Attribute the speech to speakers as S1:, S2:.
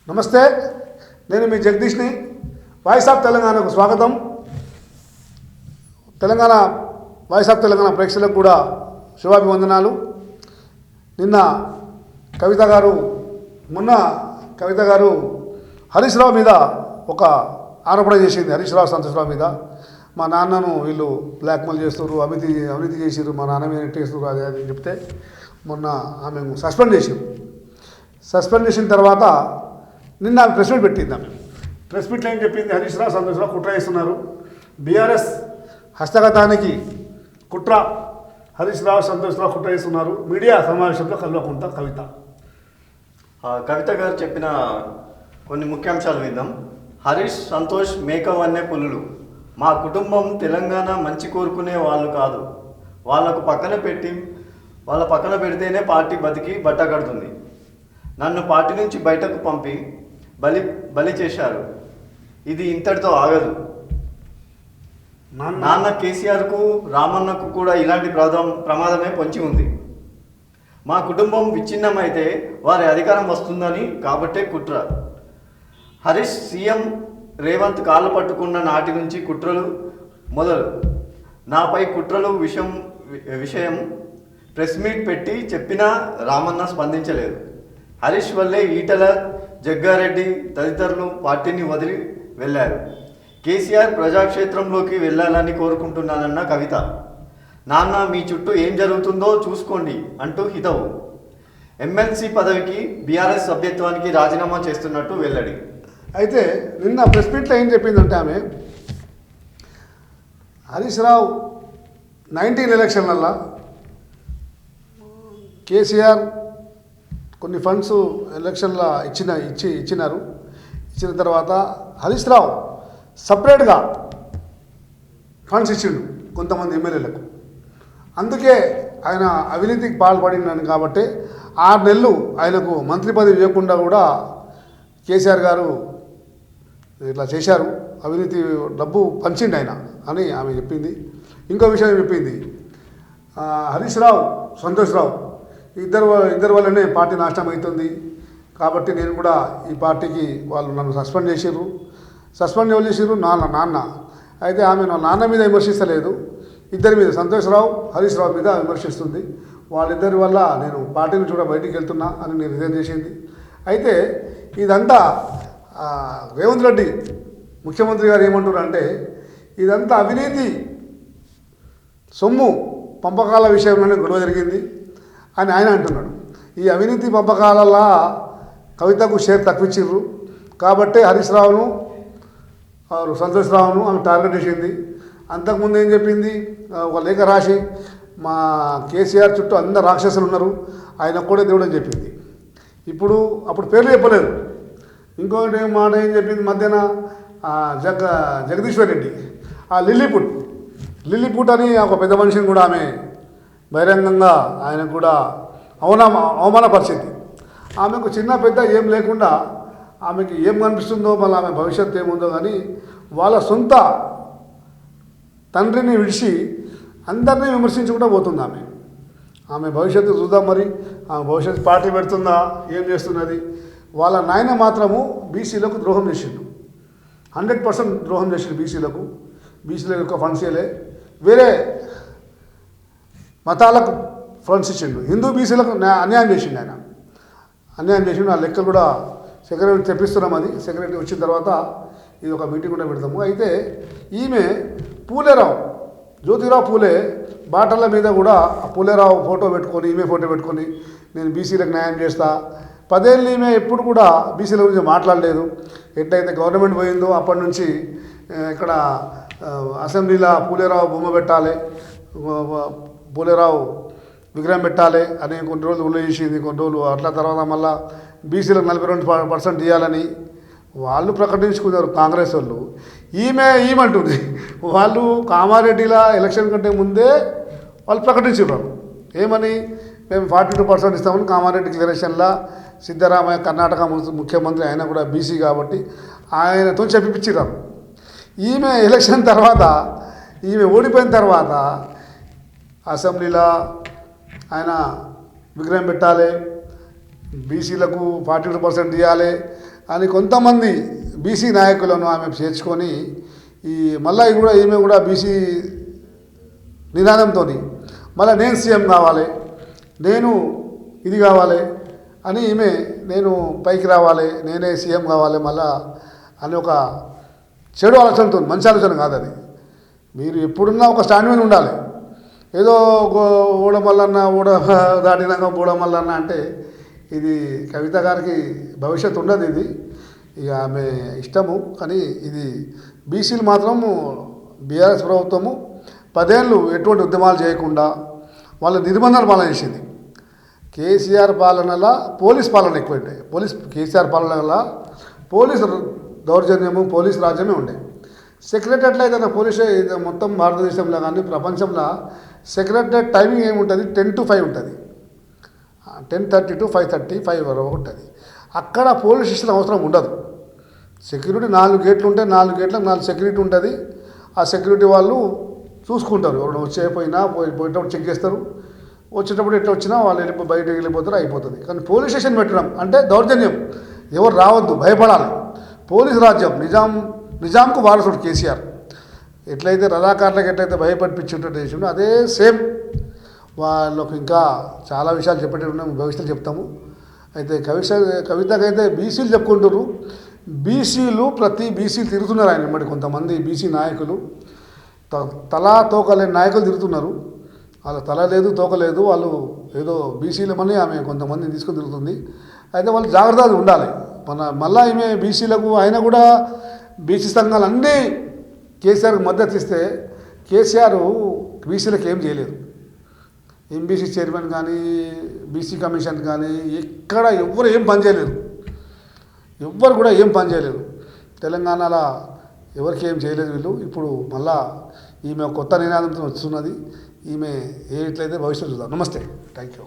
S1: నమస్తే, నేను మీ జగదీష్ని. Voice of తెలంగాణకు స్వాగతం. తెలంగాణ వాయిస్ ఆఫ్ తెలంగాణ ప్రేక్షకులకు కూడా శుభాభివందనాలు. నిన్న మొన్న కవిత గారు హరీష్ రావు మీద ఒక ఆరోపణ చేసింది. హరీష్ రావు, సంతోష్ రావు మీద మా నాన్నను వీళ్ళు బ్లాక్మెయిల్ చేస్తారు, అవినీతి చేసారు, మా నాన్న మీద నెట్టేస్తారు అది అని చెప్తే మొన్న ఆమె సస్పెండ్ చేసిన తర్వాత నిన్న ఆమె ప్రెస్ మీట్ పెట్టింది. ఆమె ప్రెస్ మీట్లో ఏం చెప్పింది? హరీష్ రావు, సంతోష్ రావు కుట్ర చేస్తున్నారు, బీఆర్ఎస్ హస్తగతానికి కుట్ర, హరీష్ రావు, సంతోష్ రావు కుట్ర చేస్తున్నారు. మీడియా సమావేశంలో కల్వకుంట
S2: కవిత గారు చెప్పిన కొన్ని ముఖ్యాంశాలు విందాం. హరీష్, సంతోష్ మేకవన్నే పులులు. మా కుటుంబం తెలంగాణ మంచి కోరుకునే వాళ్ళు కాదు. వాళ్ళ పక్కన పెడితేనే పార్టీ బతికి బట్ట కడుతుంది. నన్ను పార్టీ నుంచి బయటకు పంపి బలి చేశారు. ఇది ఇంతటితో ఆగదు. నాన్న కేసీఆర్కు, రామన్నకు కూడా ఇలాంటి ప్రమాదమే పొంచి ఉంది. మా కుటుంబం విచ్ఛిన్నమైతే వారి అధికారం వస్తుందని కాబట్టే కుట్ర. హరీష్ సీఎం రేవంత్ కాళ్ళు పట్టుకున్న నాటి నుంచి కుట్రలు మొదలు. నాపై కుట్రలు విషయం ప్రెస్ మీట్ పెట్టి చెప్పినా రామన్న స్పందించలేదు. హరీష్ వల్లే ఈటల, జగ్గారెడ్డి తదితరులు పార్టీని వదిలి వెళ్ళారు. కేసీఆర్ ప్రజాక్షేత్రంలోకి వెళ్ళాలని కోరుకుంటున్నానన్న కవిత. నాన్న, మీ చుట్టూ ఏం జరుగుతుందో చూసుకోండి అంటూ హితవు. ఎమ్మెల్సీ పదవికి, బీఆర్ఎస్ సభ్యత్వానికి రాజీనామా చేస్తున్నట్టు వెల్లడి.
S1: అయితే నిన్న ప్రెస్ మీట్లో ఏం చెప్పిందంటే ఆమె, హరీష్ రావు 19 ఎలక్షన్లల్లో కేసీఆర్ కొన్ని ఫండ్స్ ఎలక్షన్లో ఇచ్చినారు. ఇచ్చిన తర్వాత హరీష్ రావు సపరేట్గా ఫండ్స్ ఇచ్చిండు కొంతమంది ఎమ్మెల్యేలకు. అందుకే ఆయన అవినీతికి పాల్పడినాను కాబట్టి 6 నెలలు ఆయనకు మంత్రి పదవి ఇవ్వకుండా కూడా కేసీఆర్ గారు ఇట్లా చేశారు, అవినీతి డబ్బు పంచిండు ఆయన అని ఆమె చెప్పింది. ఇంకో విషయం చెప్పింది, హరీష్ రావు, సంతోష్ రావు ఇద్దరు వల్లనే పార్టీ నాశనం అవుతుంది కాబట్టి నేను కూడా ఈ పార్టీకి వాళ్ళు నన్ను సస్పెండ్ ఎవరు చేసిర్రు? నాన్న. అయితే ఆమె నాన్న మీద విమర్శిస్తలేదు, ఇద్దరి మీద, సంతోష్ రావు, హరీష్ రావు మీద విమర్శిస్తుంది. వాళ్ళిద్దరి వల్ల నేను పార్టీ నుంచి కూడా బయటికి వెళ్తున్నా అని నేను రిజైన్ చేసింది. అయితే ఇదంతా రేవంత్ రెడ్డి ముఖ్యమంత్రి గారు ఏమంటారు అంటే, ఇదంతా అవినీతి సొమ్ము పంపకాల విషయంలోనే గొడవ జరిగింది అని ఆయన అంటున్నాడు. ఈ అవినీతి పంపకాలలో కవితకు షేర్ తక్కువిచ్చిర్రు కాబట్టి హరీష్ రావును, సంతోష్ రావును ఆమె టార్గెట్ చేసింది. అంతకుముందు ఏం చెప్పింది? ఒక లేఖ రాసి మా కేసీఆర్ చుట్టూ అందరు రాక్షసులు ఉన్నారు, ఆయన కూడా దేవుడు అని చెప్పింది. అప్పుడు పేర్లు చెప్పలేదు. ఇంకొకటి మాట ఏం చెప్పింది మధ్యాహ్న, జగదీశ్వర్ రెడ్డి, లిల్లీపుట్ అని ఒక పెద్ద మనిషిని కూడా ఆమె బహిరంగంగా ఆయనకు కూడా అవమానపరిచింది. ఆమెకు చిన్న పెద్ద ఏం లేకుండా ఆమెకి ఏం కనిపిస్తుందో, మళ్ళీ ఆమె భవిష్యత్తు ఏముందో కానీ వాళ్ళ సొంత తండ్రిని విడిచి అందరినీ విమర్శించుకుంటూ పోతుంది ఆమె భవిష్యత్తు చూద్దాం. మరి ఆమె భవిష్యత్తు పార్టీ పెడుతుందా, ఏం చేస్తున్నది? వాళ్ళ నాయన మాత్రము బీసీలకు ద్రోహం చేసిండు, 100% ద్రోహం చేసిండు. బీసీల యొక్క ఫండ్స్ ఇవ్వలే, వేరే మతాలకు ఫండ్స్ ఇచ్చిండు, హిందూ బీసీలకు అన్యాయం చేసిండు. ఆ లెక్కలు కూడా సెక్రటరీ తెప్పిస్తున్నాం. అది సెక్రటరీ వచ్చిన తర్వాత ఇది ఒక మీటింగ్ కూడా పెడతాము. అయితే ఈమె జ్యోతిరావు పూలే బాటల మీద కూడా పూలేరావు ఫోటో పెట్టుకొని, ఈమె ఫోటో పెట్టుకొని నేను బీసీలకు న్యాయం చేస్తా, 10 ఏళ్ళు ఈమె ఎప్పుడు కూడా బీసీల గురించి మాట్లాడలేదు. ఎట్లయితే గవర్నమెంట్ పోయిందో అప్పటి నుంచి ఇక్కడ అసెంబ్లీలో పూలేరావు బొమ్మ పెట్టాలి, పూలేరావు విగ్రహం పెట్టాలి అని కొన్ని రోజులు ఉల్లు చేసింది. కొన్ని రోజులు అట్లా తర్వాత మళ్ళీ బీసీలకు 42% ఇవ్వాలని వాళ్ళు ప్రకటించుకున్నారు కాంగ్రెస్ వాళ్ళు. ఈమంటుంది వాళ్ళు కామారెడ్డిలో ఎలక్షన్ కంటే ముందే వాళ్ళు ప్రకటించారు. ఏమని? మేము 42% ఇస్తామని కామారెడ్డి డిక్లరేషన్లో సిద్ధరామయ్య కర్ణాటక ముఖ్యమంత్రి, ఆయన కూడా బీసీ కాబట్టి ఆయనతో చెప్పించారు. ఈమె ఎలక్షన్ తర్వాత, ఈమె ఓడిపోయిన తర్వాత అసెంబ్లీలో ఆయన విగ్రహం పెట్టాలి, బీసీలకు 42% ఇవ్వాలి అని కొంతమంది బీసీ నాయకులను ఆమె చేర్చుకొని ఈ మళ్ళీ కూడా ఈమె కూడా బీసీ నినాదంతో మళ్ళీ నేను సీఎం కావాలి, నేను ఇది కావాలి అని ఈమె నేను పైకి రావాలి, నేనే సీఎం కావాలి మళ్ళా అని ఒక చెడు ఆలోచనతో, మంచి ఆలోచన కాదు అది. మీరు ఎప్పుడున్నా ఒక స్టాండ్ మీద ఉండాలి. ఏదో ఊడమల్లన్న దాటినాక ఊడమల్లన్న అంటే ఇది కవిత గారికి భవిష్యత్తు ఉండదు. ఇది ఇక ఆమె ఇష్టము. కానీ ఇది బీసీలు మాత్రము బీఆర్ఎస్ ప్రభుత్వము 10 ఏళ్ళు ఎటువంటి ఉద్యమాలు చేయకుండా వాళ్ళ నిర్బంధాలు పాలన చేసింది. కేసీఆర్ పాలనలో పోలీస్ పాలన ఎక్కువ. కేసీఆర్ పాలనలో పోలీసు దౌర్జన్యము, పోలీసు రాజ్యమే ఉండే. సెక్రటరీలో అయితే పోలీసే మొత్తం భారతదేశంలో కానీ ప్రపంచంలో సెక్రటరీ టైమింగ్ ఏముంటుంది, 10 to 5 ఉంటుంది. 10:30 to 5:30, 5 వరకు ఉంటుంది. అక్కడ పోలీస్ స్టేషన్ అవసరం ఉండదు. సెక్యూరిటీ 4 గేట్లు ఉంటే 4 గేట్లకు 4 సెక్యూరిటీ ఉంటుంది. ఆ సెక్యూరిటీ వాళ్ళు చూసుకుంటారు. ఎవరైనా పోయేటప్పుడు చెక్ చేస్తారు. వచ్చేటప్పుడు ఎట్లా వచ్చినా వాళ్ళు బయటకు వెళ్ళిపోతారు, అయిపోతుంది. కానీ పోలీస్ స్టేషన్ పెట్టడం అంటే దౌర్జన్యం. ఎవరు రావద్దు, భయపడాలి. పోలీసు రాజ్యం, నిజాంకు వారసుడు కేసీఆర్. ఎట్లయితే రజాకారులకు ఎట్లయితే భయపడిపించేటట్టు చేసిండో అదే సేమ్ వాళ్ళకు ఇంకా చాలా విషయాలు చెప్పేటట్టు ఉన్నాము, భవిష్యత్తులో చెప్తాము. అయితే కవితకైతే బీసీలు చెప్పుకుంటారు. ప్రతి బీసీలు తిరుగుతున్నారు ఆయన మరి కొంతమంది బీసీ నాయకులు, తలా తోకలేని నాయకులు తిరుగుతున్నారు. వాళ్ళ తల లేదు, తోక లేదు, వాళ్ళు ఏదో బీసీలమని ఆమె కొంతమందిని తీసుకొని తిరుగుతుంది. అయితే వాళ్ళు జాగ్రత్తగా ఉండాలి. మళ్ళీ ఈమె బీసీలకు ఆయన కూడా బీసీ సంఘాలు అన్నీ కేసీఆర్కి మద్దతు ఇస్తే కేసీఆర్ బీసీలకు ఏం చేయలేదు. ఎంబీసీ చైర్మన్ కానీ, బీసీ కమిషన్ కానీ ఎక్కడ ఎవ్వరు ఏం పని చేయలేదు. ఎవ్వరు కూడా ఏం పని చేయలేదు. తెలంగాణలో ఎవరికి ఏం చేయలేదు వీళ్ళు. ఇప్పుడు మళ్ళా ఈమె కొత్త నినాదంతో వస్తున్నది. ఈమె ఎట్లయితే భవిష్యత్తు చూద్దాం. నమస్తే, థ్యాంక్ యూ.